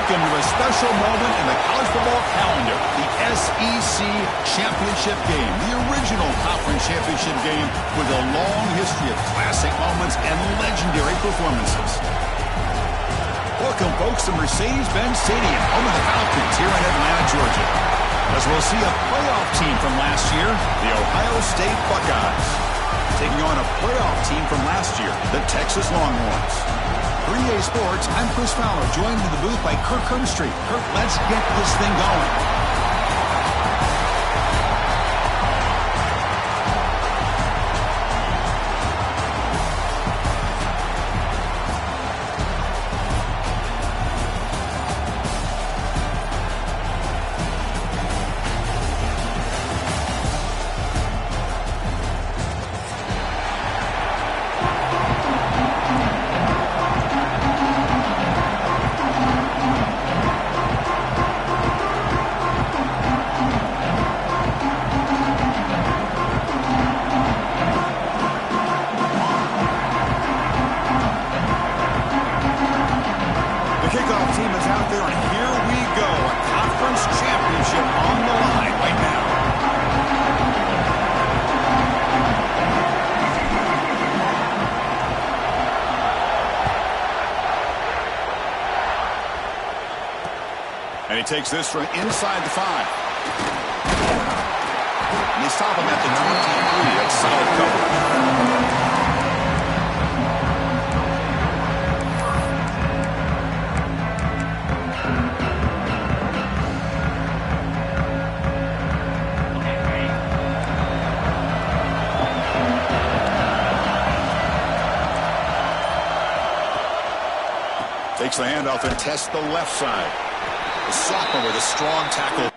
Welcome to a special moment in the college football calendar, the SEC Championship Game, the original conference championship game with a long history of classic moments and legendary performances. Welcome, folks, to Mercedes-Benz Stadium, home of the Falcons here in Atlanta, Georgia, as we'll see a playoff team from last year, the Ohio State Buckeyes, taking on a playoff team from last year, the Texas Longhorns. For EA Sports, I'm Chris Fowler, joined in the booth by Kirk Herbstreit. Kirk, let's get this thing going. And he takes this from inside the 5. And they stop him at the 23. That's solid coverage. Takes the handoff and tests the left side. The sophomore with a strong tackle.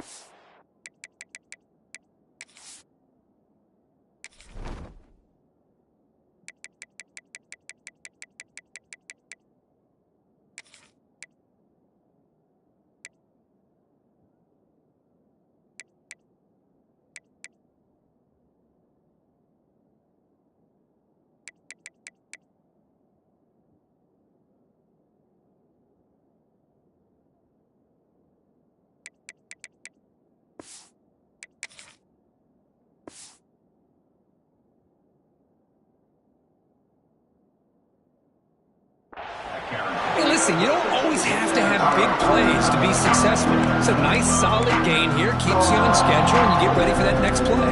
Listen, you don't always have to have big plays to be successful. It's a nice, solid gain here. Keeps you on schedule, and you get ready for that next play.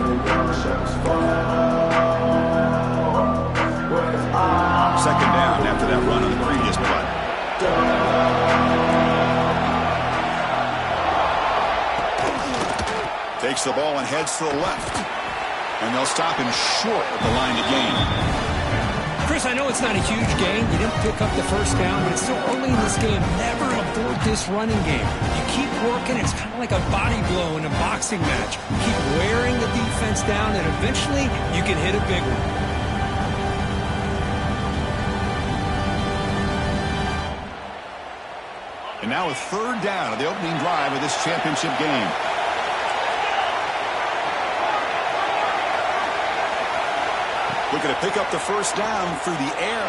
Second down after that run on the previous play. Takes the ball and heads to the left. And they'll stop him short of the line to gain. Chris, I know it's not a huge gain. You didn't pick up the first down, but it's still early in this game. Never abort this running game. You keep working. It's kind of like a body blow in a boxing match. Keep wearing the defense down, and eventually you can hit a big one. And now a third down of the opening drive of this championship game. Looking to pick up the first down through the air.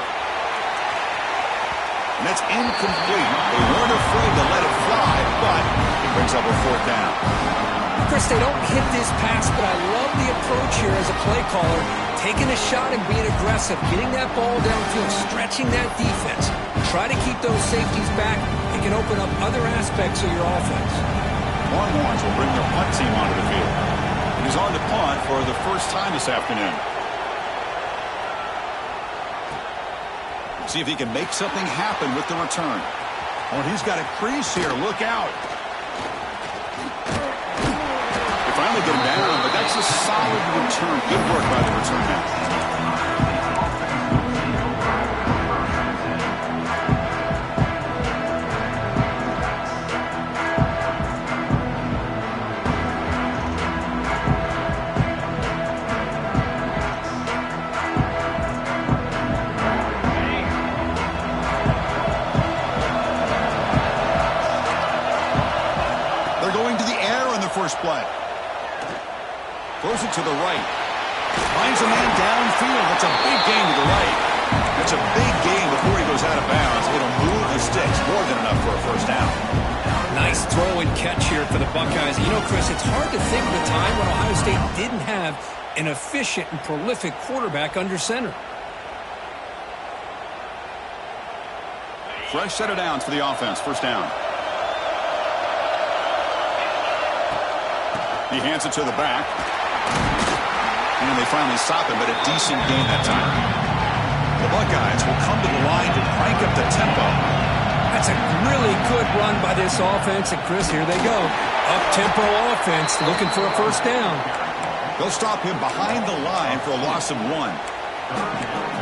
And that's incomplete. They weren't afraid to let it fly, but it brings up a fourth down. Chris, they don't hit this pass, but I love the approach here as a play caller. Taking a shot and being aggressive, getting that ball downfield, stretching that defense. Try to keep those safeties back. It can open up other aspects of your offense. Longhorns will bring their punt team onto the field. And he's on the punt for the first time this afternoon. See if he can make something happen with the return. Oh, he's got a crease here. Look out. They finally get him down, but that's a solid return. Good work by the return man. First play. Throws it to the right. Finds a man downfield. That's a big gain to the right. That's a big gain before he goes out of bounds. It'll move the sticks. More than enough for a first down. Nice throw and catch here for the Buckeyes. You know, Chris, it's hard to think of a time when Ohio State didn't have an efficient and prolific quarterback under center. Fresh set of downs for the offense. First down. He hands it to the back. And they finally stop him, but a decent gain that time. The Buckeyes will come to the line to crank up the tempo. That's a really good run by this offense. And, Chris, here they go. Up-tempo offense looking for a first down. They'll stop him behind the line for a loss of 1.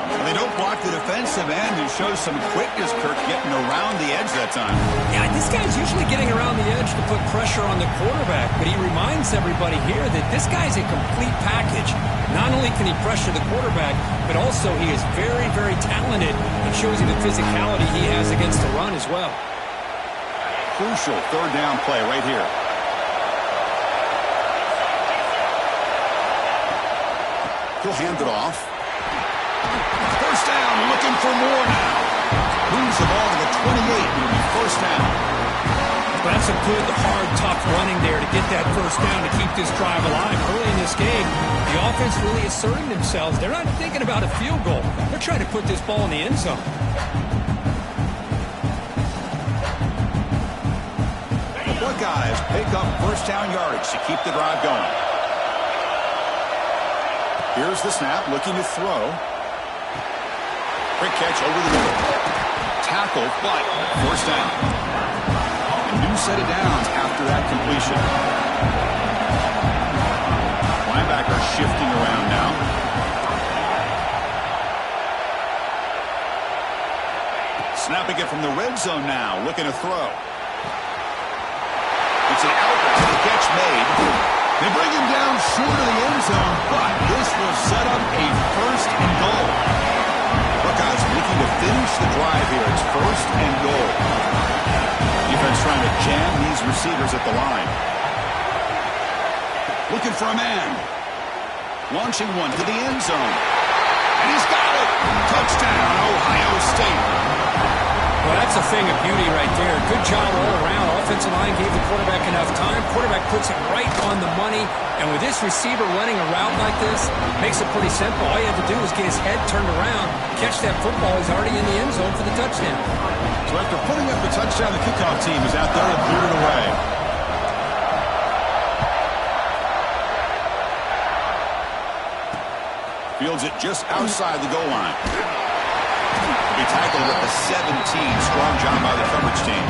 And they don't block the defensive end, who shows some quickness, Kirk, getting around the edge that time. Yeah, this guy's usually getting around the edge to put pressure on the quarterback, but he reminds everybody here that this guy's a complete package. Not only can he pressure the quarterback, but also he is very, very talented. It shows you the physicality he has against the run as well. Crucial third down play right here. He'll hand it off. First down, looking for more now. Moves the ball to the 28. It'll be first down. But that's a good, hard, tough running there to get that first down to keep this drive alive. Early in this game, the offense really asserting themselves. They're not thinking about a field goal. They're trying to put this ball in the end zone. The Buckeyes pick up first down yardage to keep the drive going. Here's the snap, looking to throw. Quick catch over the middle. Tackle, but first down. A new set of downs after that completion. Linebacker shifting around now. Snapping it from the red zone now, looking to throw. It's an outright catch made. They bring him down short of the end zone, but this will set up a first and goal. Buckeyes looking to finish the drive here. It's first and goal. Defense trying to jam these receivers at the line. Looking for a man. Launching one to the end zone. And he's got it. Touchdown, Ohio State. Well, that's a thing of beauty right there. Good job all around. Offensive line gave the quarterback enough time. Quarterback puts it right on the money. And with this receiver running a route like this, makes it pretty simple. All you have to do is get his head turned around, catch that football. He's already in the end zone for the touchdown. So after putting up the touchdown, the kickoff team is out there to clear it away. Fields it just outside the goal line. He tackled at the 17. Strong job by the coverage team.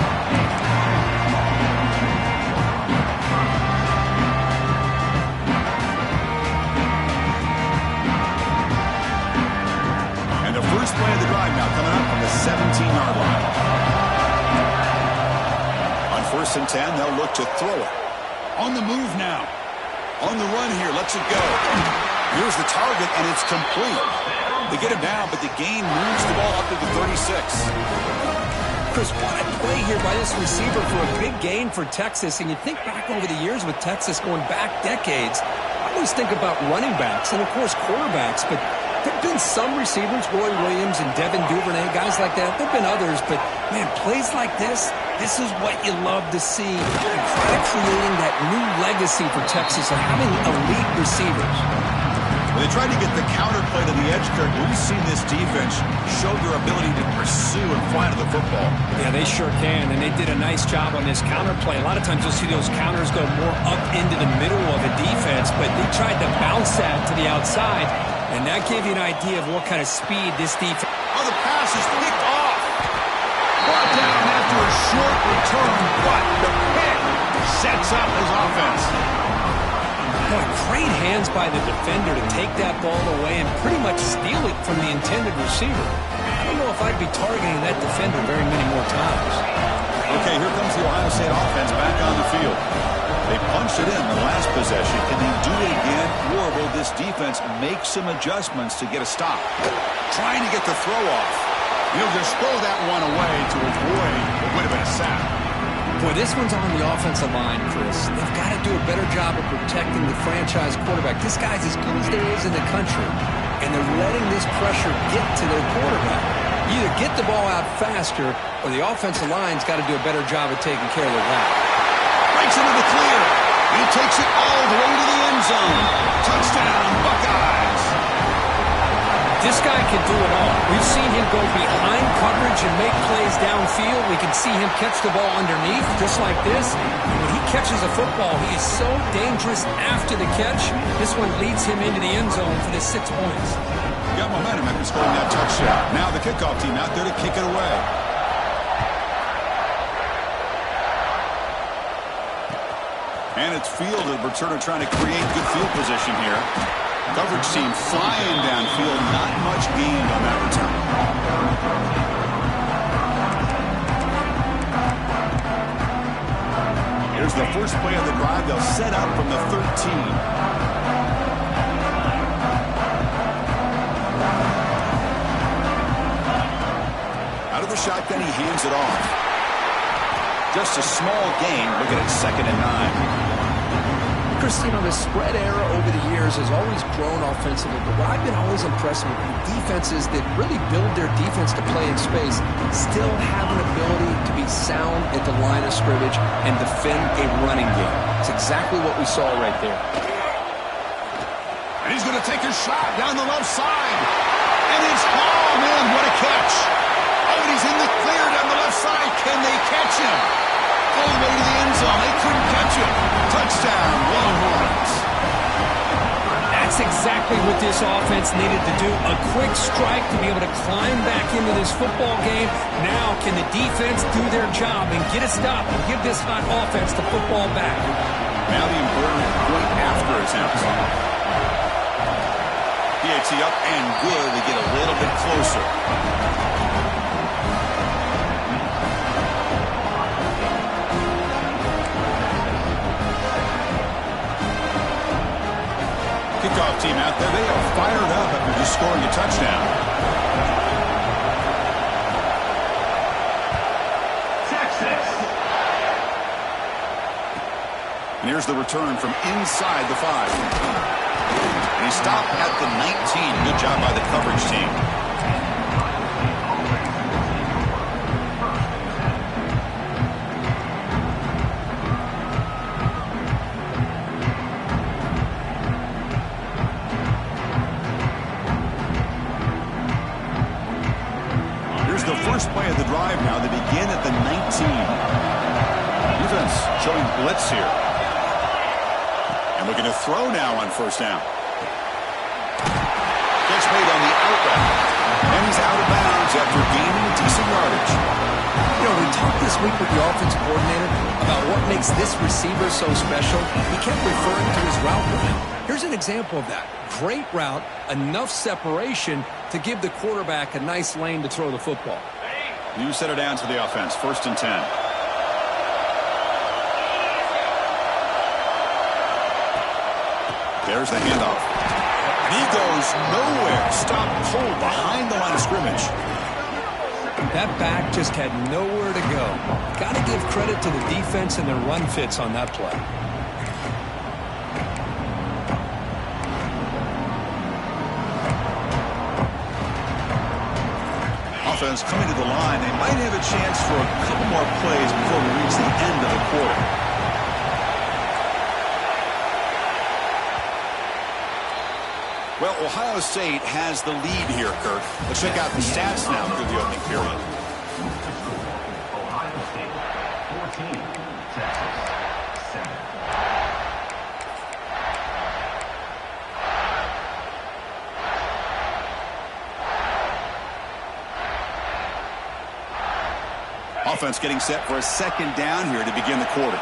And the first play of the drive now coming up from the 17-yard line. On 1st and 10, they'll look to throw it. On the move now. On the run here. Lets it go. Here's the target, and it's complete. They get him down, but the gain moves the ball up to the 36. Chris, what a play here by this receiver for a big gain for Texas. And you think back over the years with Texas going back decades, I always think about running backs and, of course, quarterbacks. But there have been some receivers, Roy Williams and Devin Duvernay, guys like that. There have been others, but, man, plays like this is what you love to see. And kind of creating that new legacy for Texas of having elite receivers. They tried to get the counter play to the edge, Kirk. We've seen this defense show their ability to pursue and fly to the football. Yeah, they sure can, and they did a nice job on this counter play. A lot of times you'll see those counters go more up into the middle of a defense, but they tried to bounce that to the outside, and that gave you an idea of what kind of speed this defense... Oh, the pass is picked off. Brought down after a short return, but the pick sets up his offense. Boy, great hands by the defender to take that ball away and pretty much steal it from the intended receiver. I don't know if I'd be targeting that defender very many more times. Okay, here comes the Ohio State offense back on the field. They punched it in the last possession. Can they do it again, or will this defense make some adjustments to get a stop? Trying to get the throw off. He'll just throw that one away to avoid what would have been a sack. Boy, this one's on the offensive line, Chris. They've got to do a better job of protecting the franchise quarterback. This guy's as good as there is in the country, and they're letting this pressure get to their quarterback. You either get the ball out faster or the offensive line's got to do a better job of taking care of their route. Breaks into the clear. He takes it all the way to the end zone. Touchdown, Buckeyes. This guy can do it all. We've seen him go behind coverage and make plays downfield. We can see him catch the ball underneath, just like this. When he catches a football, he is so dangerous after the catch. This one leads him into the end zone for the 6 points. Got momentum after scoring that touchdown. Now the kickoff team out there to kick it away. And it's fielded. Returner trying to create good field position here. Coverage team flying downfield. Not much gained on that return. Here's the first play of the drive. They'll set up from the 13. Out of the shotgun, he hands it off. Just a small gain. Look at it, 2nd and 9. Christine, the spread era over the years has always grown offensively, but what I've been always impressed with defenses that really build their defense to play in space still have an ability to be sound at the line of scrimmage and defend a running game. It's exactly what we saw right there. And he's going to take a shot down the left side. And it's, oh man, what a catch. Oh, and he's in the clear down the left side. Can they catch him? All the way to the end zone. They couldn't catch him. Touchdown, Longhorns. That's exactly what this offense needed to do. A quick strike to be able to climb back into this football game. Now can the defense do their job and get a stop and give this hot offense the football back? Now the important point after attempt. PAT up and good to get a little bit closer. Kickoff team out there. They are fired up after just scoring a touchdown. Texas. And here's the return from inside the 5. And he stopped at the 19. Good job by the coverage team. The first play of the drive now. They begin at the 19. Defense showing blitz here. And looking to throw now on first down. Catch made on the out route. And he's out of bounds after gaining decent yardage. You know, we talked this week with the offensive coordinator about what makes this receiver so special. He kept referring to his route running. Here's an example of that. Great route, enough separation to give the quarterback a nice lane to throw the football. You set it down to the offense. 1st and 10. There's the handoff. And he goes nowhere. Stop cold behind the line of scrimmage. That back just had nowhere to go. Got to give credit to the defense and their run fits on that play. Offense coming to the line. They might have a chance for a couple more plays before we reach the end of the quarter. Well, Ohio State has the lead here, Kirk. Let's check out the stats now through the opening period. Ohio State 14, Texas 7. Offense getting set for a 2nd down here to begin the quarter.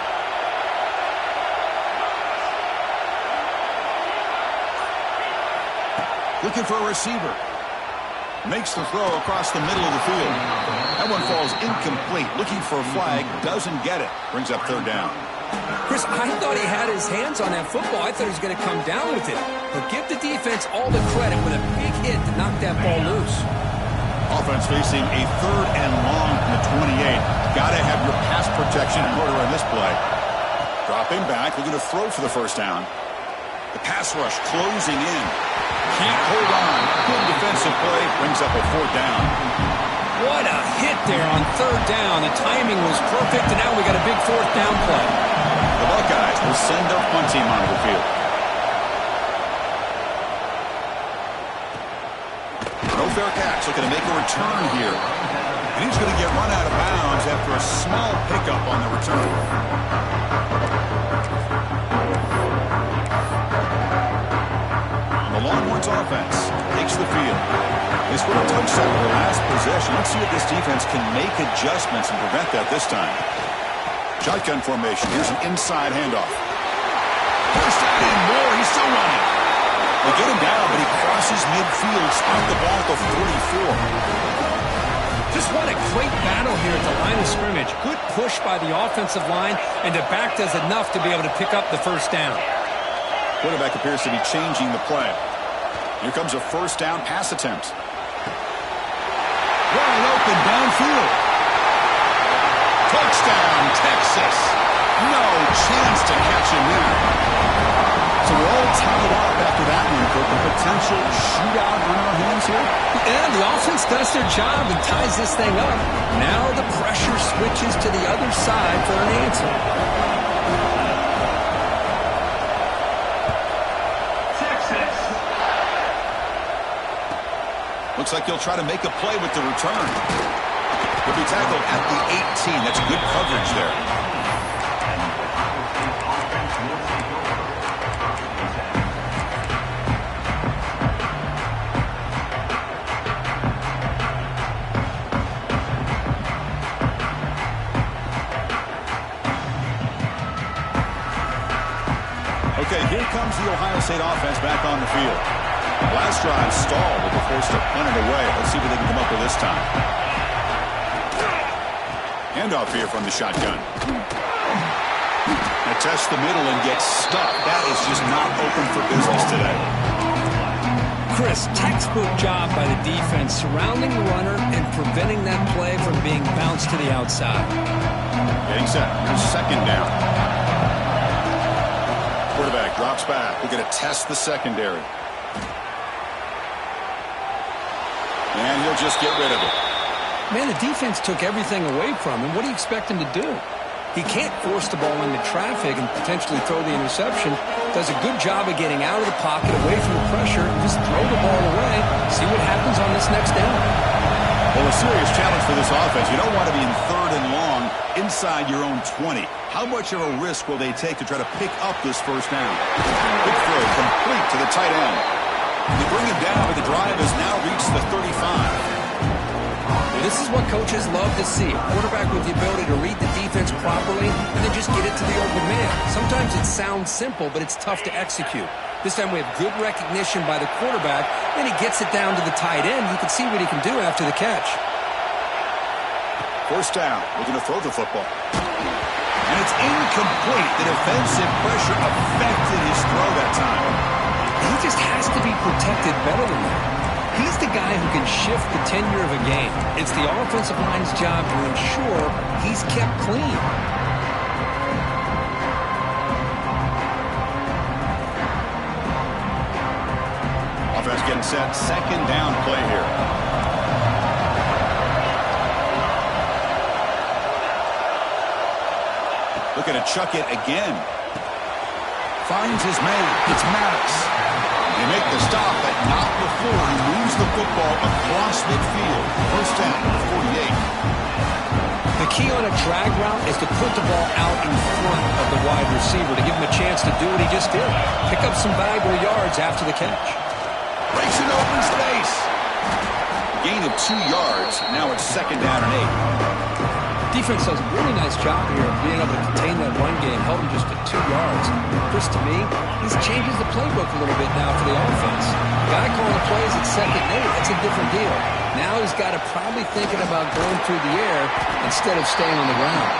Looking for a receiver. Makes the throw across the middle of the field. That one falls incomplete. Looking for a flag. Doesn't get it. Brings up 3rd down. Chris, I thought he had his hands on that football. I thought he was going to come down with it. But give the defense all the credit with a big hit to knock that ball loose. Offense facing a 3rd and long from the 28. Got to have your pass protection in order on this play. Dropping back, looking to throw for the 1st down. The pass rush closing in. Can't hold on. Good defensive play. Brings up a 4th down. What a hit there on third down. The timing was perfect, and now we got a big fourth down play. The Buckeyes will send their punt team onto the field. No fair catch, looking to make a return here. And he's going to get run out of bounds after a small pickup on the return. The Longhorns offense takes the field. They scored a touchdown in the last possession. Let's see if this defense can make adjustments and prevent that this time. Shotgun formation. Here's an inside handoff. First down and more. He's still running. They get him down, but he crosses midfield. Spot the ball at the 44. Just what a great battle here at the line of scrimmage. Good push by the offensive line, and the back does enough to be able to pick up the first down. Quarterback appears to be changing the play. Here comes a first down pass attempt. Wide open downfield. Touchdown, Texas. No chance to catch him there. So we're all tied up after that one, for a potential shootout on our hands here. And the offense does their job and ties this thing up. Now the pressure switches to the other side for an answer. Looks like he'll try to make a play with the return. He'll be tackled at the 18. That's good coverage there. Okay, here comes the Ohio State offense back on the field. Last drive stalled, but they're forced to punt it away. Let's see what they can come up with this time. Handoff here from the shotgun. They test the middle and get stuck. That is just not open for business today. Chris, textbook job by the defense surrounding the runner and preventing that play from being bounced to the outside. Getting set. Here's second down. Quarterback drops back. We're going to test the secondary. And he'll just get rid of it. Man, the defense took everything away from him. What do you expect him to do? He can't force the ball into traffic and potentially throw the interception. Does a good job of getting out of the pocket, away from the pressure, and just throw the ball away. See what happens on this next down. Well, a serious challenge for this offense. You don't want to be in third and long inside your own 20. How much of a risk will they take to try to pick up this first down? Big throw, complete to the tight end. They bring him down, but the drive has now reached the 35. This is what coaches love to see. A quarterback with the ability to read the defense properly and then just get it to the open man. Sometimes it sounds simple, but it's tough to execute. This time we have good recognition by the quarterback, and he gets it down to the tight end. You can see what he can do after the catch. First down. Looking to throw the football. And it's incomplete. The defensive pressure affected his throw that time. He just has to be protected better than that. He's the guy who can shift the tenure of a game. It's the offensive line's job to ensure he's kept clean. Offense getting set. Second down play here. Looking to chuck it again. Finds his man. It's Maddox. They make the stop, but not before he moves the football across midfield. First down, 48. The key on a drag route is to put the ball out in front of the wide receiver to give him a chance to do what he just did. Pick up some valuable yards after the catch. Breaks an open space. Gain of 2 yards. Now it's second down and 8. Defense does a really nice job here of being able to contain that run game, held him just to 2 yards. Chris, to me, this changes the playbook a little bit now for the offense. The guy calling the plays at second and 8, that's a different deal. Now he's got to probably thinking about going through the air instead of staying on the ground.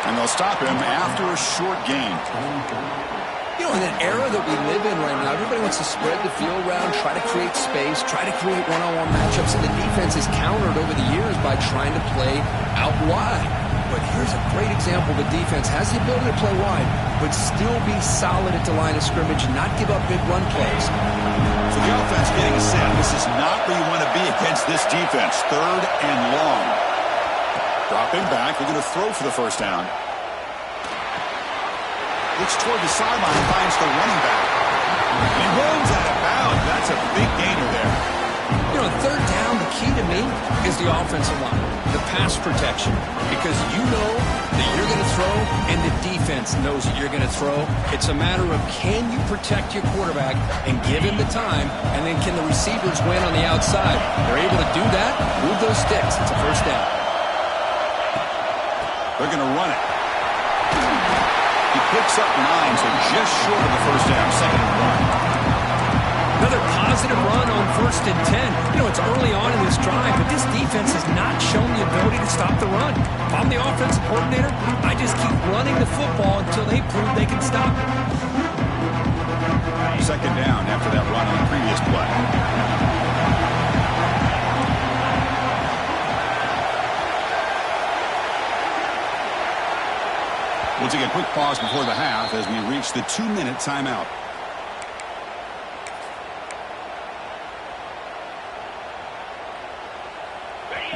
And they'll stop him after a short gain. You know, in an era that we live in right now, everybody wants to spread the field around, try to create space, try to create one-on-one matchups, and the defense is countered over the years by trying to play out wide. But here's a great example. The defense has the ability to play wide, but still be solid at the line of scrimmage, not give up big run plays. So the offense getting a set. This is not where you want to be against this defense. 3rd and long. Dropping back. We're going to throw for the first down. Looks toward the sideline and finds the running back. And he runs out of bounds. That's a big gainer there. You know, 3rd down, the key to me is the offensive line, the pass protection, because you know that you're going to throw and the defense knows that you're going to throw. It's a matter of can you protect your quarterback and give him the time, and then can the receivers win on the outside? They're able to do that, move those sticks. It's a first down. They're going to run it. He picks up 9, so just short of the first down, 2nd and 1. Another positive run on 1st and 10. You know, it's early on in this drive, but this defense has not shown the ability to stop the run. If I'm the offensive coordinator, I just keep running the football until they prove they can stop it. 2nd down after that run on the previous play. We'll take a quick pause before the half as we reach the 2-minute timeout.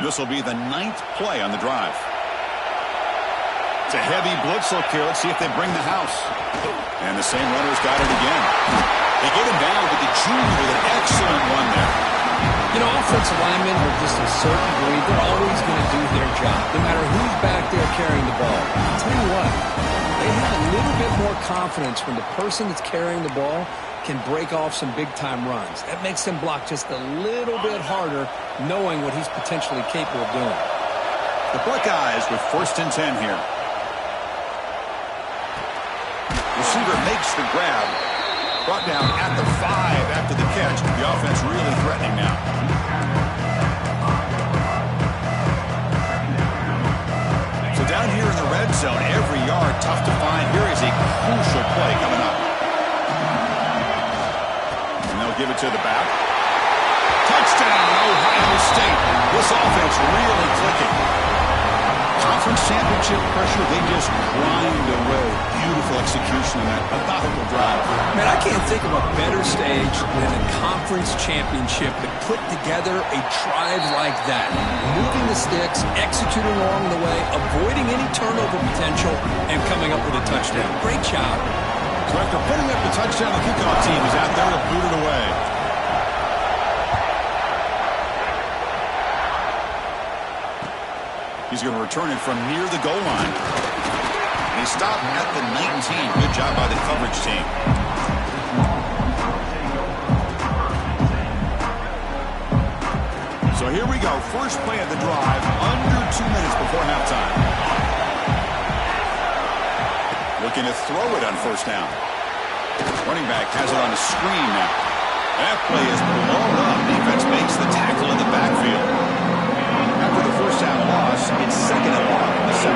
This will be the 9th play on the drive. It's a heavy blitz look here. Let's see if they bring the house. And the same runner's got it again. They get him down, but the junior with an excellent run there. You know, offensive linemen are just a certain breed. They're always going to do their job, no matter who's back there carrying the ball. I'll tell you what, they have a little bit more confidence when the person that's carrying the ball can break off some big-time runs. That makes them block just a little bit harder, knowing what he's potentially capable of doing. The Buckeyes with 1st and 10 here. Receiver makes the grab. Brought down at the 5 after the catch. The offense really threatening now. So down here in the red zone, every yard tough to find. Here is a crucial play coming up. Give it to the back. Touchdown, Ohio State. This offense really clicking. Conference championship pressure, they just grind away. Beautiful execution in that methodical drive. Man, I can't think of a better stage than a conference championship to put together a drive like that. Moving the sticks, executing along the way, avoiding any turnover potential, and coming up with a touchdown. Great job. So after putting up the touchdown, the kickoff team is out there to boot it away. He's going to return it from near the goal line. And he stopped at the 19. Good job by the coverage team. So here we go. First play of the drive, under 2 minutes before halftime. Looking to throw it on 1st down. Running back has it on a screen now. That play is blown up. Defense makes the tackle in the backfield. After the 1st down loss, it's 2nd and 1 on the 17.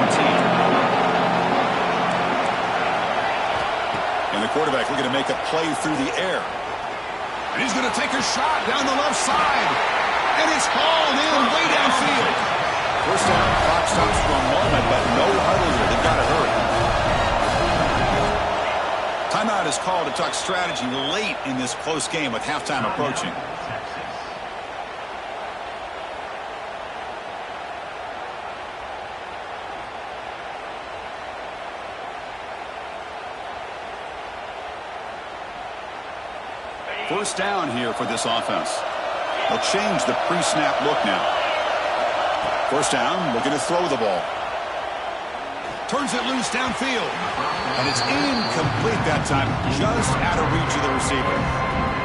And the quarterback looking to make a play through the air. And he's going to take a shot down the left side. And it's hauled in way downfield. 1st down, clock stops for a moment, but no huddle here. They've got to hurry. Timeout is called to talk strategy late in this close game with halftime approaching. First down here for this offense. They'll change the pre-snap look now. 1st down, looking to throw the ball. Turns it loose downfield. And it's incomplete that time, just out of reach of the receiver.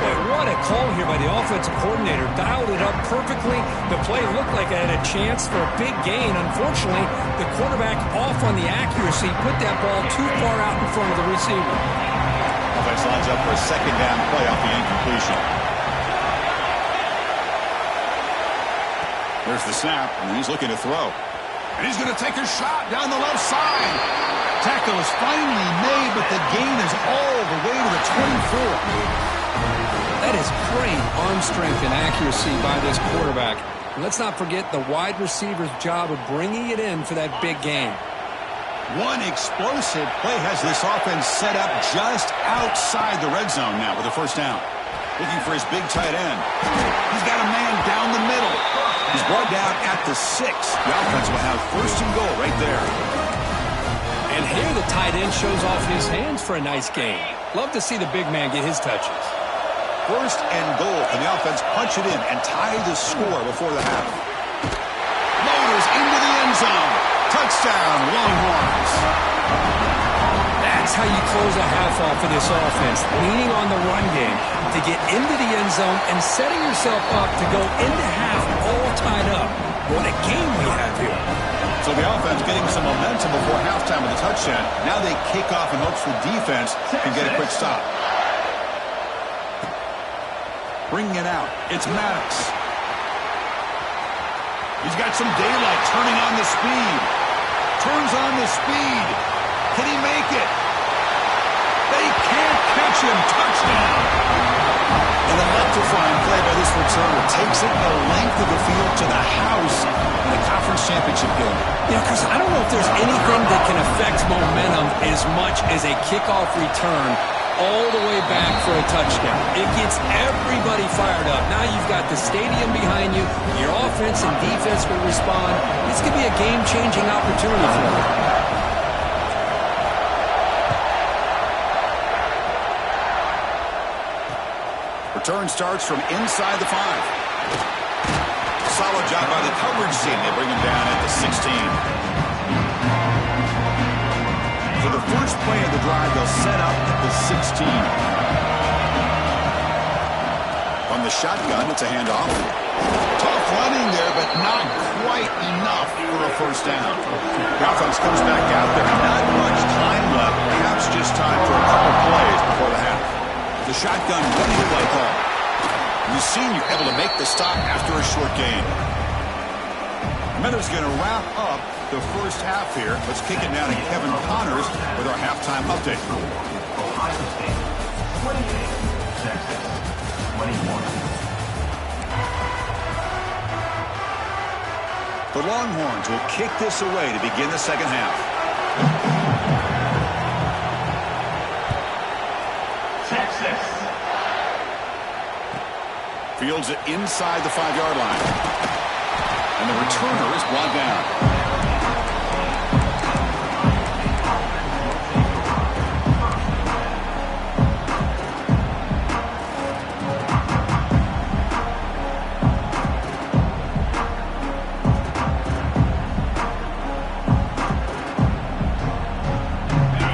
Boy, what a call here by the offensive coordinator. Dialed it up perfectly. The play looked like it had a chance for a big gain. Unfortunately, the quarterback off on the accuracy, put that ball too far out in front of the receiver. Offense lines up for a 2nd down play off the incompletion. There's the snap, and he's looking to throw. And he's going to take a shot down the left side. Tackle is finally made, but the gain is all the way to the 24. That is great arm strength and accuracy by this quarterback. And let's not forget the wide receiver's job of bringing it in for that big game. One explosive play has this offense set up just outside the red zone now with a first down. Looking for his big tight end. He's got a man down the middle. He's brought down at the 6. The offense will have first and goal right there. And here the tight end shows off his hands for a nice gain. Love to see the big man get his touches. First and goal, and the offense punch it in and tie the score before the half. Motors into the end zone. Touchdown, Longhorns. That's how you close a half off of this offense, leaning on the run game to get into the end zone and setting yourself up to go into half all tied up. What a game we have here. So the offense getting some momentum before halftime with a touchdown. Now they kick off in hopes the defense can get a quick stop. Bringing it out. It's Maddox. He's got some daylight, turning on the speed. Turns on the speed. Can he make it? They can't catch him. Touchdown. An electrifying play by this returner. Takes it the length of the field to the house in the conference championship game. Yeah, Chris, I don't know if there's anything that can affect momentum as much as a kickoff return all the way back for a touchdown. It gets everybody fired up. Now you've got the stadium behind you. Your offense and defense will respond. This could be a game-changing opportunity for them. Return starts from inside the 5. Solid job by the coverage team. They bring him down at the 16. For the first play of the drive, they'll set up at the 16. From the shotgun, it's a handoff. Tough running there, but not quite enough for a first down. The offense comes back out there. Not much time left. Perhaps just time for a couple plays before the half. The shotgun ready to play call. The senior able to make the stop after a short gain. Miller's going to wrap up the first half here. Let's kick it down to Kevin Connors with our halftime update. Ohio State 28, Texas 21. The Longhorns will kick this away to begin the second half. Texas. Fields it inside the 5-yard line. And the returner is brought down.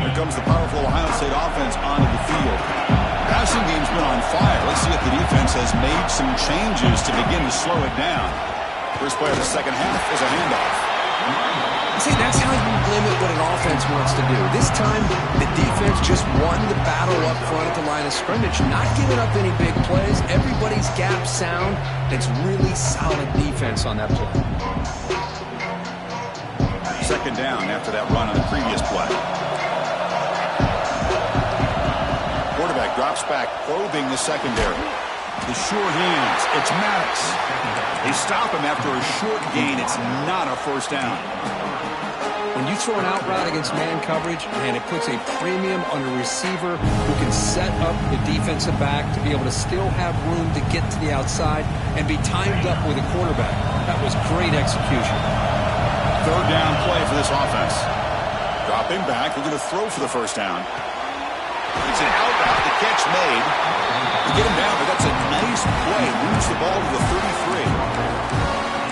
Here comes the powerful Ohio State offense onto the field. Passing game's been on fire. Let's see if the defense has made some changes to begin to slow it down. First play of the second half is a handoff. See, that's how you limit what an offense wants to do. This time, the defense just won the battle up front at the line of scrimmage, not giving up any big plays. Everybody's gap sound. It's really solid defense on that play. Second down after that run on the previous play. Quarterback drops back, probing the secondary. The sure hands. It's Maddox. They stop him after a short gain. It's not a first down. When you throw an out route against man coverage, and it puts a premium on a receiver who can set up the defensive back to be able to still have room to get to the outside and be timed up with a quarterback. That was great execution. Third down play for this offense. Dropping back, looking to throw for the first down. It's an out route, the catch made. To get him down, but that's a nice play. Moves the ball to the 33.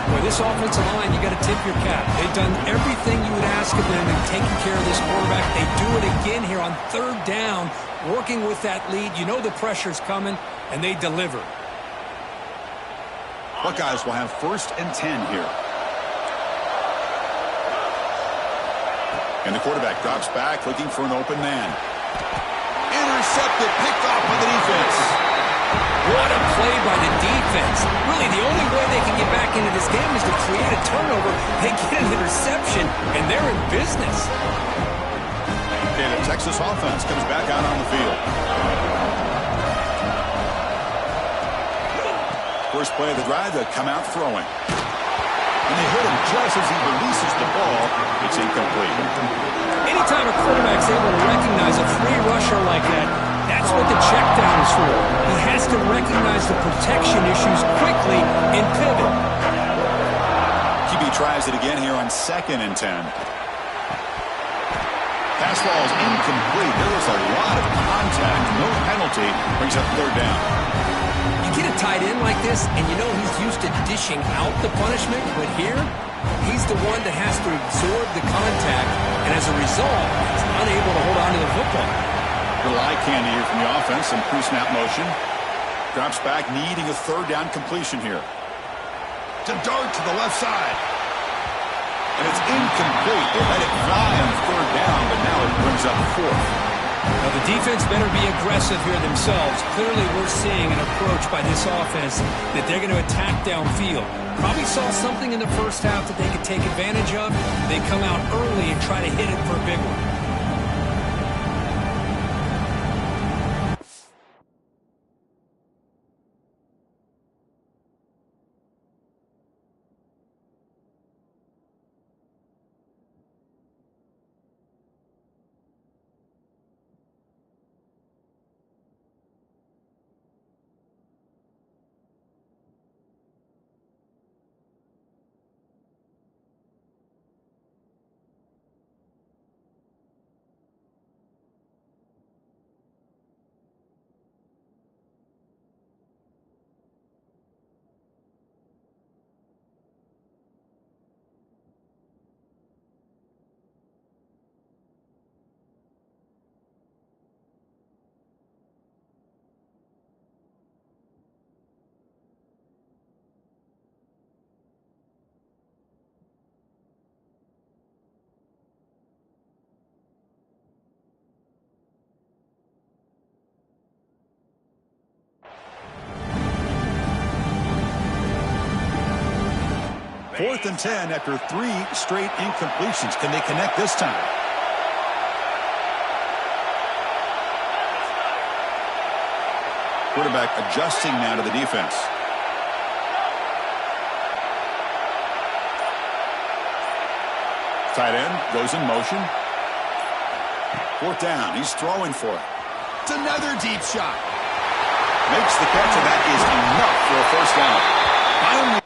Boy, this offensive line, you got to tip your cap. They've done everything you would ask of them in taking care of this quarterback. They do it again here on third down, working with that lead. You know the pressure's coming, and they deliver. Buckeyes will have first and 10 here. And the quarterback drops back, looking for an open man. Intercepted, picked off by the defense. What a play by the defense. Really, the only way they can get back into this game is to create a turnover. They get an interception, and they're in business. And the Texas offense comes back out on the field. First play of the drive, they'll come out throwing. And they hit him just as he releases the ball. It's incomplete. Anytime a quarterback's able to recognize a free rusher like that, that's what the check down is for. He has to recognize the protection issues quickly and pivot. QB tries it again here on 2nd and 10. Pass ball is incomplete. There was a lot of contact. No penalty. Brings up 3rd down. You get a tight end like this, and you know he's used to dishing out the punishment, but here, he's the one that has to absorb the contact, and as a result, he's unable to hold on to the football. Little eye candy here from the offense. Some pre-snap motion. Drops back, needing a 3rd down completion here. To dart to the left side. And it's incomplete. They let it fly on 3rd down, but now it brings up 4th. Now the defense better be aggressive here themselves. Clearly we're seeing an approach by this offense that they're going to attack downfield. Probably saw something in the first half that they could take advantage of. They come out early and try to hit it for a big one. Fourth and 10 after 3 straight incompletions. Can they connect this time? Quarterback adjusting now to the defense. Tight end goes in motion. 4th down. He's throwing for it. It's another deep shot. Makes the catch, and that is enough for a 1st down. Finally.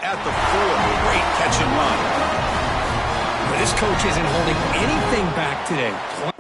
at the 4. Great catch and run. But this coach isn't holding anything back today.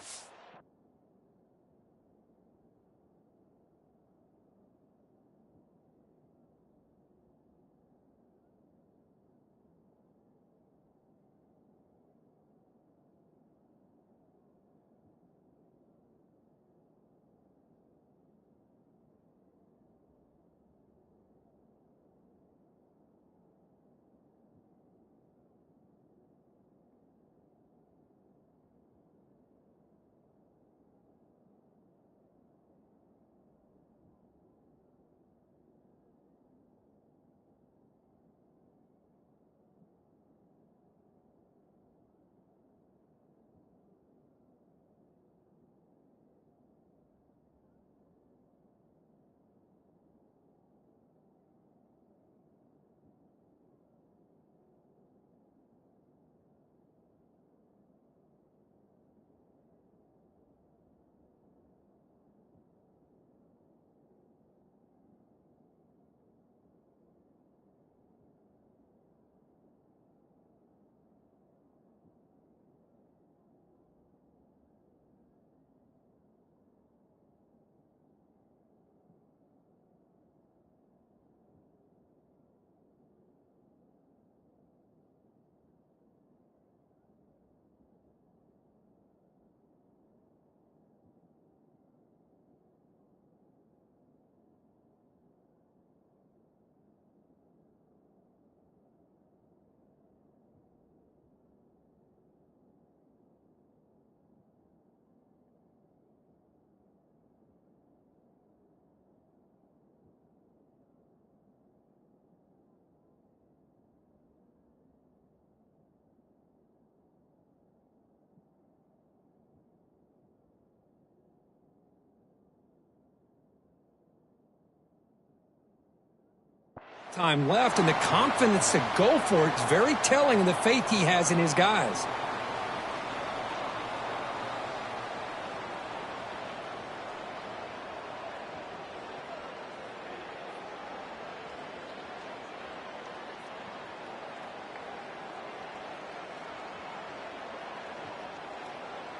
Time left, and the confidence to go for it is very telling of the faith he has in his guys.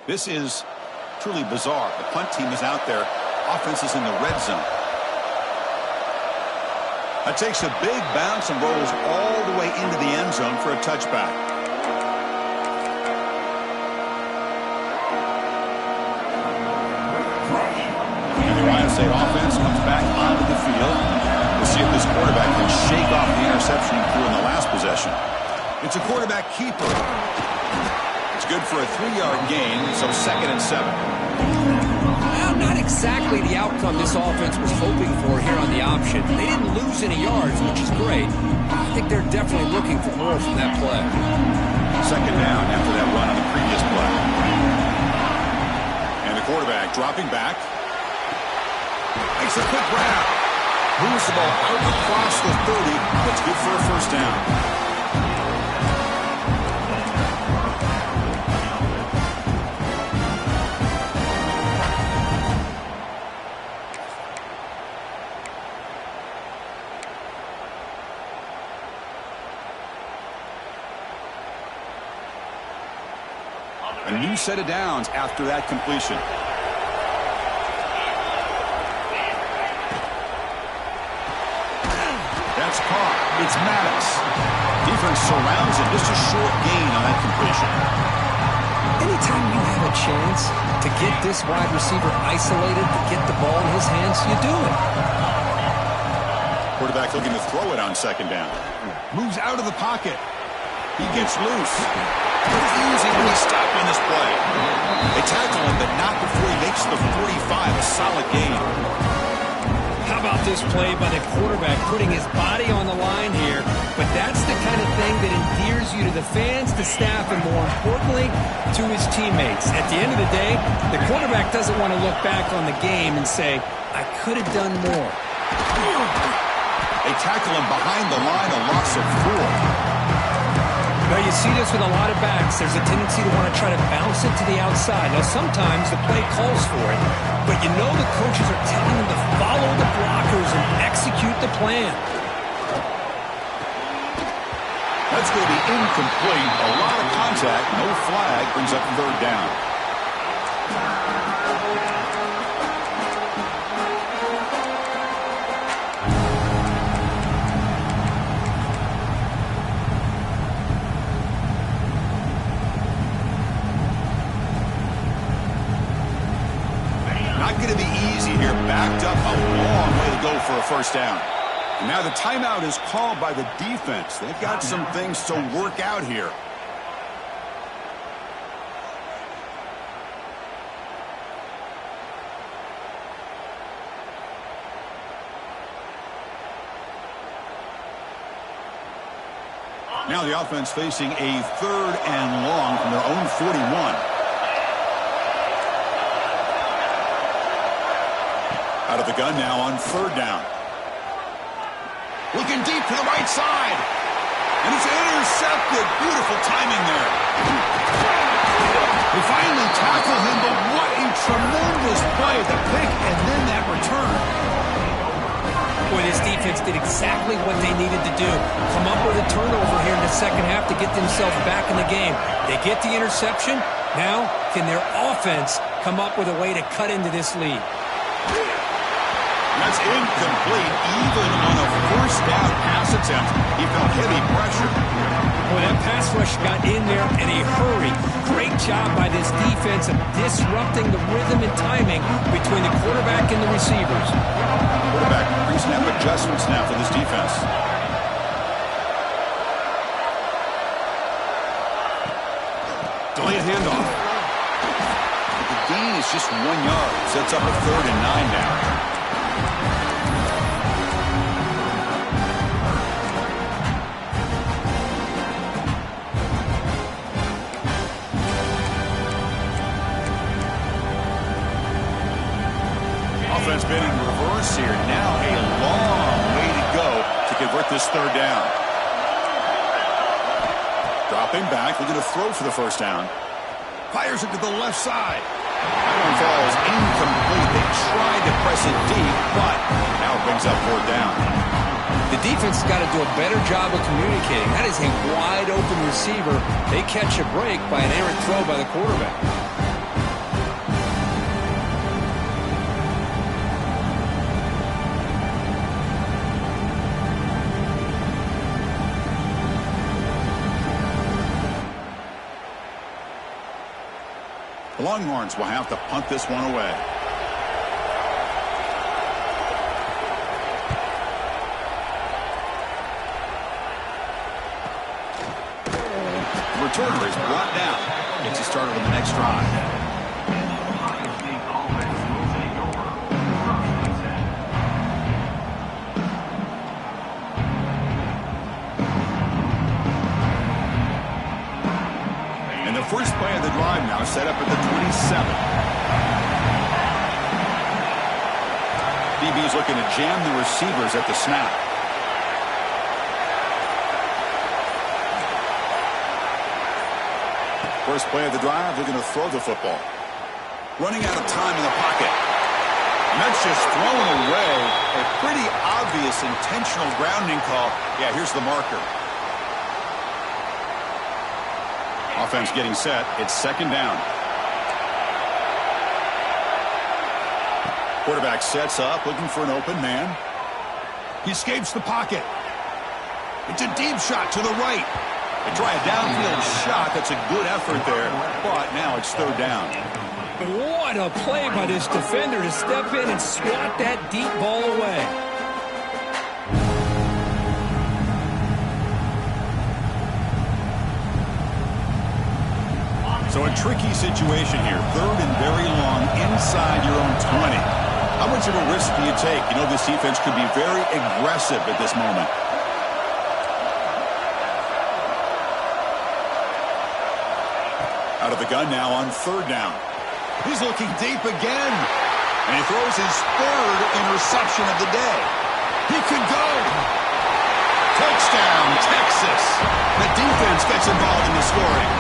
This is truly bizarre. The punt team is out there. Offense is in the red zone. That takes a big bounce and rolls all the way into the end zone for a touchback. And the Ohio State offense comes back onto the field. We'll see if this quarterback can shake off the interception he threw in the last possession. It's a quarterback keeper. It's good for a 3-yard gain, so 2nd and 7. Well, not exactly the outcome this offense was hoping for here on the option. They didn't lose any yards, which is great. I think they're definitely looking for more from that play. 2nd down after that run on the previous play. And the quarterback dropping back. Makes a quick grab. Moves the ball out across the 30. That's good for a 1st down. A new set of downs after that completion. That's caught. It's Maddox. Defense surrounds him. Just a short gain on that completion. Anytime you have a chance to get this wide receiver isolated, to get the ball in his hands, you do it. Quarterback looking to throw it on 2nd down. Moves out of the pocket. He gets loose. It's easy when he's stopped on this play. They tackle him, but not before he makes the 45. A solid gain. How about this play by the quarterback putting his body on the line here? But that's the kind of thing that endears you to the fans, the staff, and more importantly, to his teammates. At the end of the day, the quarterback doesn't want to look back on the game and say, I could have done more. They tackle him behind the line, a loss of 4. Now, you see this with a lot of backs. There's a tendency to want to try to bounce it to the outside. Now, sometimes the play calls for it, but you know the coaches are telling them to follow the blockers and execute the plan. That's going to be incomplete. A lot of contact. No flag. Brings up third down. Not going to be easy here. Backed up a long way to go for a first down. And now the timeout is called by the defense. They've got some things to work out here. Now the offense facing a third and long from their own 41. Out of the gun now on third down. Looking deep to the right side. And it's intercepted. Beautiful timing there. They finally tackle him, but what a tremendous play. The pick and then that return. Boy, this defense did exactly what they needed to do. Come up with a turnover here in the second half to get themselves back in the game. They get the interception. Now, can their offense come up with a way to cut into this lead? That's incomplete, even on a first down pass attempt. He felt heavy pressure. Boy, that pass rush got in there in a hurry. Great job by this defense of disrupting the rhythm and timing between the quarterback and the receivers. Quarterback pre-snap adjustments now for this defense. Delayed handoff. The gain is just 1 yard. Sets up a 3rd and 9 now. Offense been in reverse here. Now a long way to go to convert this third down. Dropping back, looking to throw for the first down. Fires it to the left side. That one falls incomplete. They tried to press it deep, but now it brings up fourth down. The defense has got to do a better job of communicating. That is a wide open receiver. They catch a break by an errant throw by the quarterback. The Longhorns will have to punt this one away. The returner is brought down. Gets you started on the next drive. First play of the drive now set up at the 27. DB's looking to jam the receivers at the snap. First play of the drive, looking to throw the football. Running out of time in the pocket. And that's just thrown away. A pretty obvious intentional grounding call. Yeah, here's the marker. Offense getting set. It's second down. Quarterback sets up, looking for an open man. He escapes the pocket. It's a deep shot to the right. They try a downfield shot. That's a good effort there, but now it's third down. What a play by this defender to step in and swat that deep ball away. So a tricky situation here. Third and very long inside your own 20. How much of a risk do you take? You know, this defense could be very aggressive at this moment. Out of the gun now on third down. He's looking deep again. And he throws his third interception of the day. He could go. Touchdown, Texas. The defense gets involved in the scoring.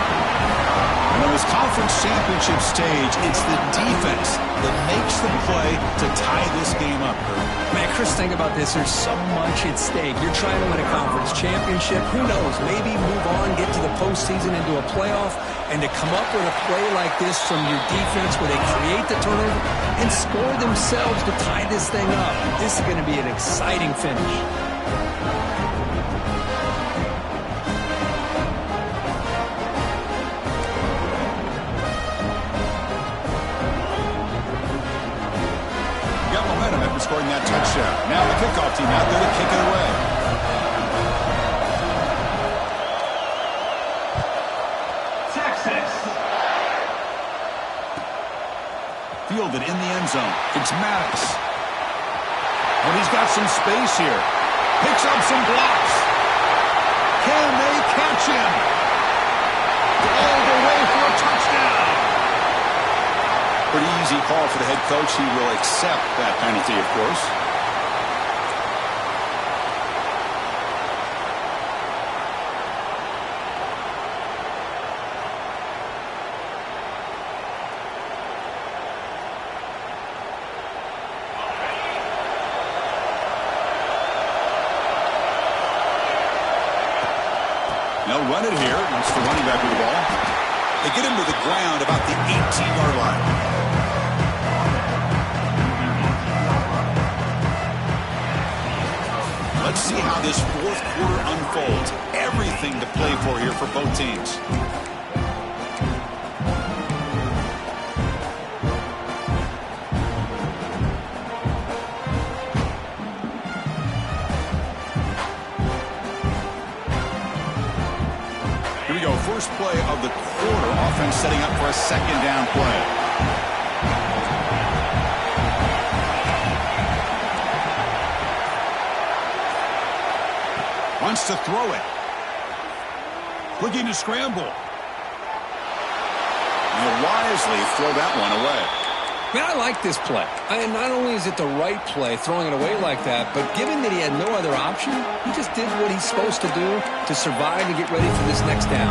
And it was confident. conference championship stage, it's the defense that makes the play to tie this game up. Man, Chris, think about this. There's so much at stake. You're trying to win a conference championship. Who knows? Maybe move on, get to the postseason, into a playoff, and to come up with a play like this from your defense where they create the turnover and score themselves to tie this thing up. This is going to be an exciting finish. Scoring that touchdown. Now the kickoff team out there to kick it away. Texas. Fielded in the end zone. It's Maddox. And he's got some space here. Picks up some blocks. Can they catch him? All the way for a touchdown. Pretty easy call for the head coach. He will accept that penalty, of course. They'll run it here. That's the running back with the ball. They get him to the ground about the 18-yard line. Let's see how this fourth quarter unfolds. Everything to play for here for both teams. Here we go. First play of the quarter. Offense setting up for a second down play. Wants to throw it. Looking to scramble. He'll wisely throw that one away. Man, I like this play. Not only is it the right play, throwing it away like that, but given that he had no other option, he just did what he's supposed to do to survive and get ready for this next down.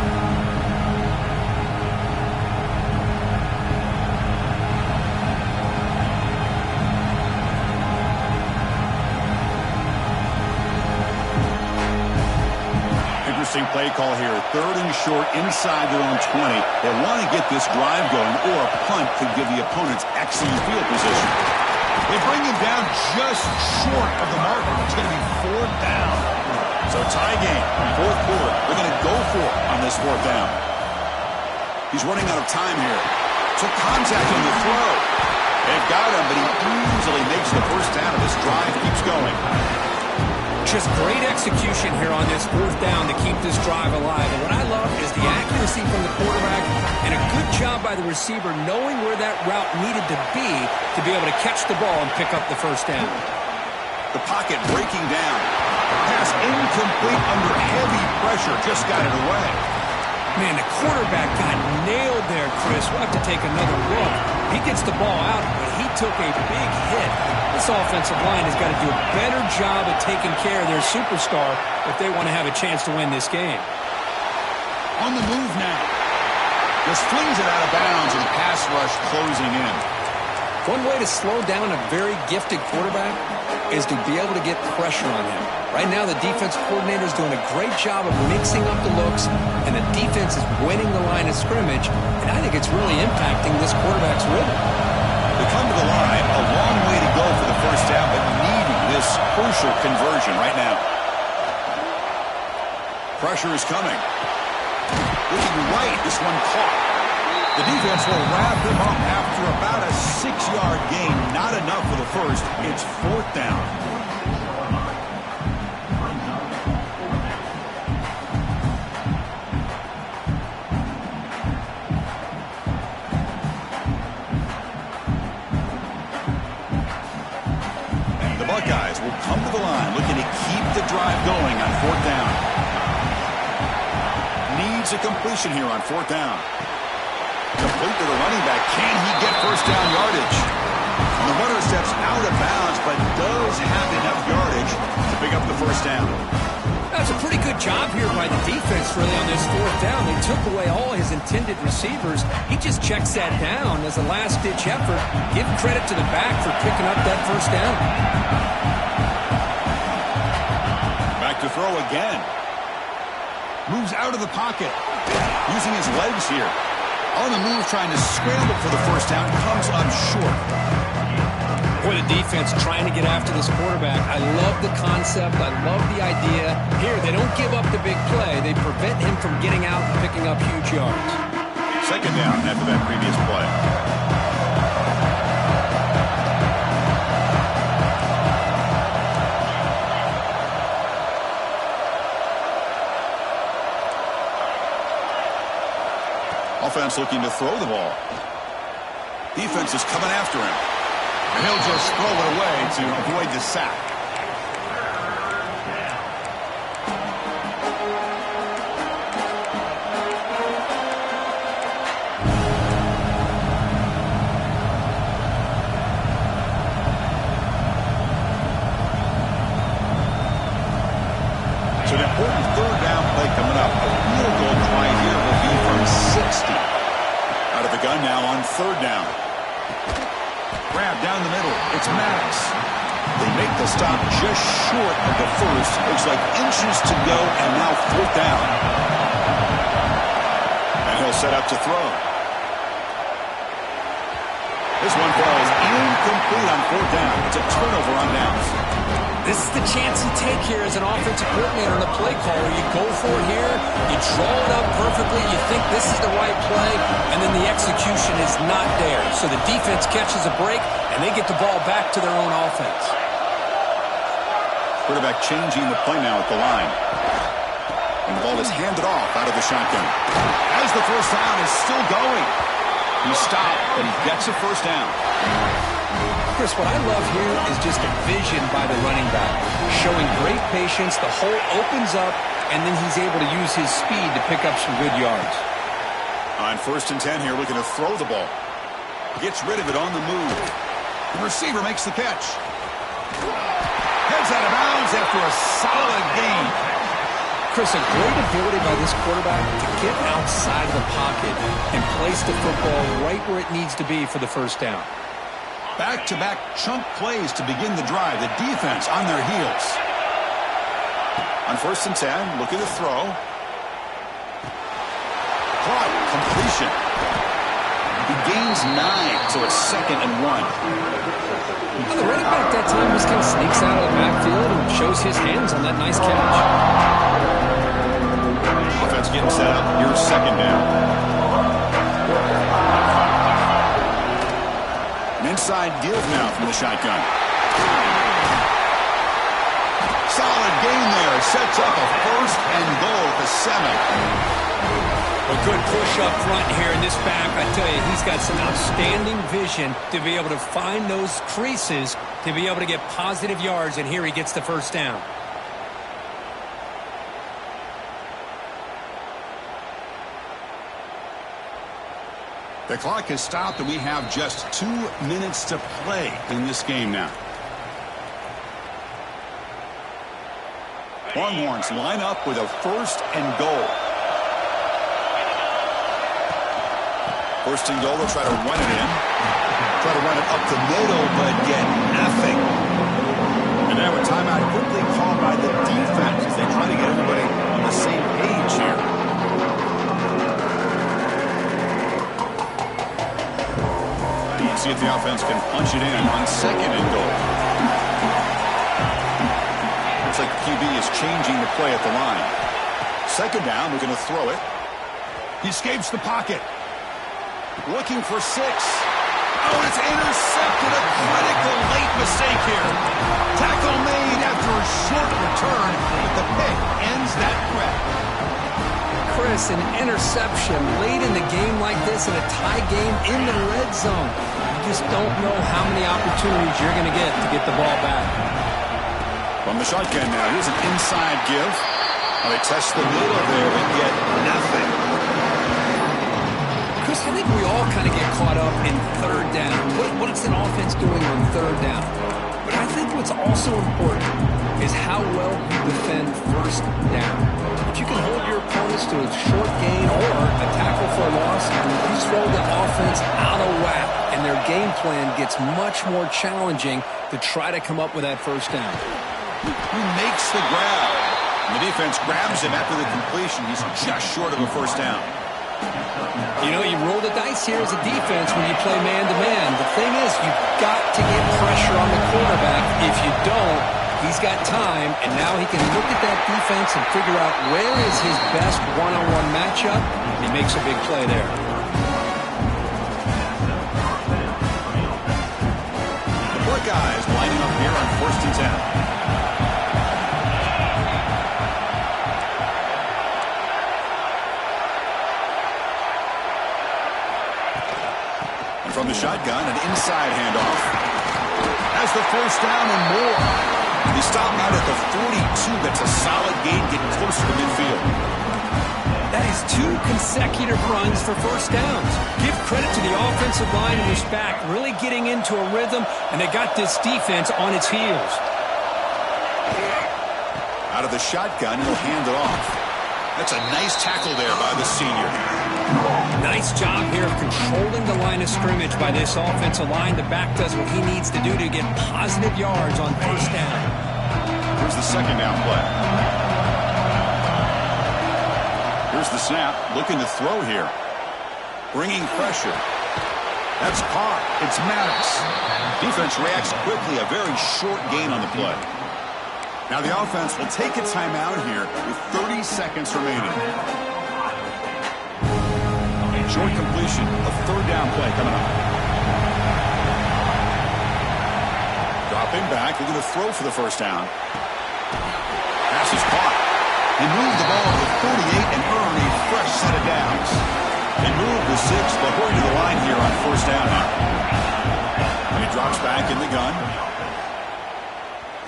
Play call here. 3rd and short inside their own 20. They want to get this drive going, or a punt could give the opponents excellent field position. They bring him down just short of the marker. It's going to be 4th down. So tie game, 4th quarter. They're going to go for it on this 4th down. He's running out of time here. Took contact on the throw. They've got him, but he easily makes the first down of this drive. Keeps going. Just great execution here on this 4th down to keep this drive alive. And what I love is the accuracy from the quarterback and a good job by the receiver knowing where that route needed to be able to catch the ball and pick up the first down. The pocket breaking down. Pass incomplete under heavy pressure. Just got it away. Man, the quarterback got nailed there, Chris. We'll have to take another look. He gets the ball out, but he took a big hit. This offensive line has got to do a better job of taking care of their superstar if they want to have a chance to win this game. On the move now. Just flings it out of bounds and pass rush closing in. One way to slow down a very gifted quarterback is to be able to get pressure on him. Right now, the defense coordinator is doing a great job of mixing up the looks, and the defense is winning the line of scrimmage, and I think it's really impacting this quarterback's rhythm. They come to the line, a long way to go for the first down, but needing this crucial conversion right now. Pressure is coming. Looking right, this one caught. The defense will wrap him up after about a 6-yard gain. Not enough for the first. It's 4th down. The Buckeyes will come to the line looking to keep the drive going on 4th down. Needs a completion here on 4th down. Complete to the running back. Can he get first down yardage? And the runner steps out of bounds, but does have enough yardage to pick up the first down. That's a pretty good job here by the defense, really, on this fourth down. They took away all his intended receivers. He just checks that down as a last-ditch effort. Give credit to the back for picking up that first down. Back to throw again. Moves out of the pocket. Using his legs here. On the move, trying to scramble for the first down. Comes up short. Boy, the defense trying to get after this quarterback. I love the concept. I love the idea. Here, they don't give up the big play. They prevent him from getting out and picking up huge yards. Second down after that previous play. Offense looking to throw the ball. Defense is coming after him. And he'll just throw it away to avoid the sack. So an important third down play coming up. A field goal try here will be from 60. Out of the gun now on third down. Grab down the middle. It's Maddox. They make the stop just short of the first. Looks like inches to go, and now fourth down. And he'll set up to throw. This one falls incomplete on fourth down. It's a turnover on downs. This is the chance you take here as an offensive coordinator and a play caller. You go for it here, you draw it up perfectly, you think this is the right play, and then the execution is not there. So the defense catches a break, and they get the ball back to their own offense. Quarterback changing the play now at the line. And the ball is handed off out of the shotgun. As the first down is still going. He stopped, but he gets a first down. Chris, what I love here is just a vision by the running back. Showing great patience, the hole opens up, and then he's able to use his speed to pick up some good yards. On 1st and 10 here, looking to throw the ball. Gets rid of it on the move. The receiver makes the catch. Heads out of bounds after a solid gain. Chris, a great ability by this quarterback to get outside of the pocket and place the football right where it needs to be for the first down. Back-to-back chunk plays to begin the drive. The defense on their heels. On 1st and 10, looking to throw. Caught, completion. He gains 9, so it's 2nd and 1. Well, the running back that time just kind of sneaks out of the backfield and shows his hands on that nice catch. Offense getting set up. Here's 2nd down. An inside give now from the shotgun. Solid gain there. Sets up a 1st and goal at the 7. A good push up front here in this back. I tell you, he's got some outstanding vision to be able to find those creases, to be able to get positive yards, and here he gets the first down. The clock has stopped, and we have just 2 minutes to play in this game now. Longhorns line up with a 1st and goal. 1st and goal, they'll try to run it in. Try to run it up the middle, but get nothing. And now a timeout quickly called by the defense as they try to get everybody on the same page here. Let's see if the offense can punch it in on 2nd and goal. Looks like the QB is changing the play at the line. 2nd down, we're going to throw it. He escapes the pocket. Looking for 6. Oh, it's intercepted. A critical late mistake here. Tackle made after a short return, but the pick ends that threat. Chris, an interception late in the game like this in a tie game in the red zone. You just don't know how many opportunities you're going to get the ball back. From the shotgun now, here's an inside give. Well, they test the middle there and get nothing. Chris, I think we all kind of get caught up in 3rd down. What is an offense doing on 3rd down? But I think what's also important is how well you defend first down. If you can hold your opponents to a short gain or a tackle for a loss, you throw the offense out of whack, and their game plan gets much more challenging to try to come up with that first down. Who makes the grab? The defense grabs him after the completion. He's just short of a first down. You know, you roll the dice here as a defense when you play man-to-man. The thing is, you've got to get pressure on the quarterback. If you don't, he's got time, and now he can look at that defense and figure out where is his best one-on-one matchup. He makes a big play there. The four guys lining up here on 1st and 10. From the shotgun, an inside handoff. Has the first down and more. He stopped out at the 42. That's a solid gain, getting closer to midfield. That is 2 consecutive runs for first downs. Give credit to the offensive line in this back, really getting into a rhythm, and they got this defense on its heels. Out of the shotgun, he'll hand it off. That's a nice tackle there by the senior. Nice job here of controlling the line of scrimmage by this offensive line. The back does what he needs to do to get positive yards on first down. Here's the second down play. Here's the snap. Looking to throw here. Bringing pressure. That's caught. It's Maddox. Defense reacts quickly. A very short gain on the play. Now the offense will take a timeout here with 30 seconds remaining. Short completion, a third down play coming up. Dropping back, looking to throw for the first down. Pass is caught. They move the ball to the 48 and earn a fresh set of downs. They move the 6, but hurry to the line here on first down now. And he drops back in the gun.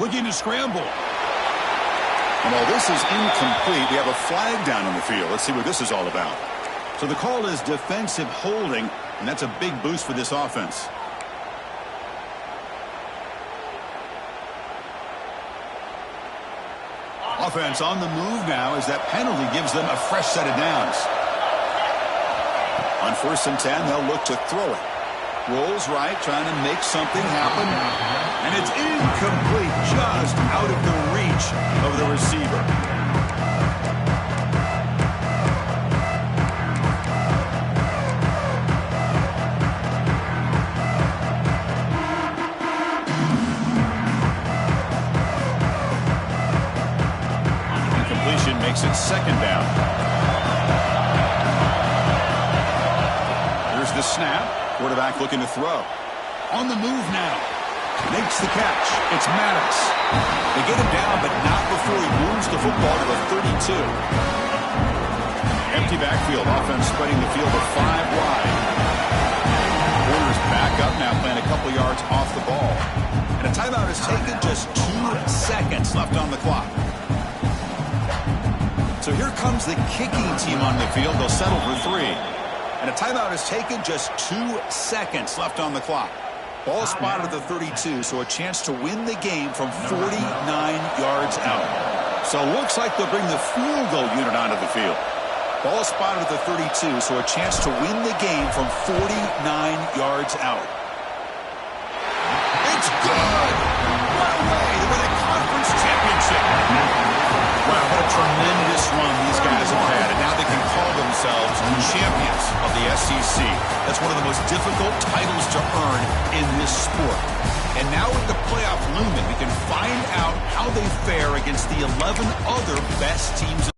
Looking to scramble. And while this is incomplete, we have a flag down on the field. Let's see what this is all about. So the call is defensive holding, and that's a big boost for this offense. Offense on the move now as that penalty gives them a fresh set of downs. On 1st and 10, they'll look to throw it. Rolls right, trying to make something happen. And it's incomplete, just out of the reach of the receiver. Incompletion makes it second down. Here's the snap. Quarterback looking to throw. On the move now. Makes the catch. It's Maddox. They get him down, but not before he moves the football to the 32. Empty backfield. Offense spreading the field to 5 wide. Corners back up now, playing a couple yards off the ball. And a timeout is taken. Just 2 seconds left on the clock. So here comes the kicking team on the field. They'll settle for 3. And a timeout is taken, just 2 seconds left on the clock. Ball spotted at the 32, so a chance to win the game from 49 yards out. So it looks like they'll bring the field goal unit onto the field. Ball spotted at the 32, so a chance to win the game from 49 yards out. It's good! What a way to win a conference championship! Wow, what a tremendous run these guys have had, and now they can call themselves champions of the SEC. That's one of the most difficult titles to earn in this sport. And now with the playoff looming, we can find out how they fare against the 11 other best teams.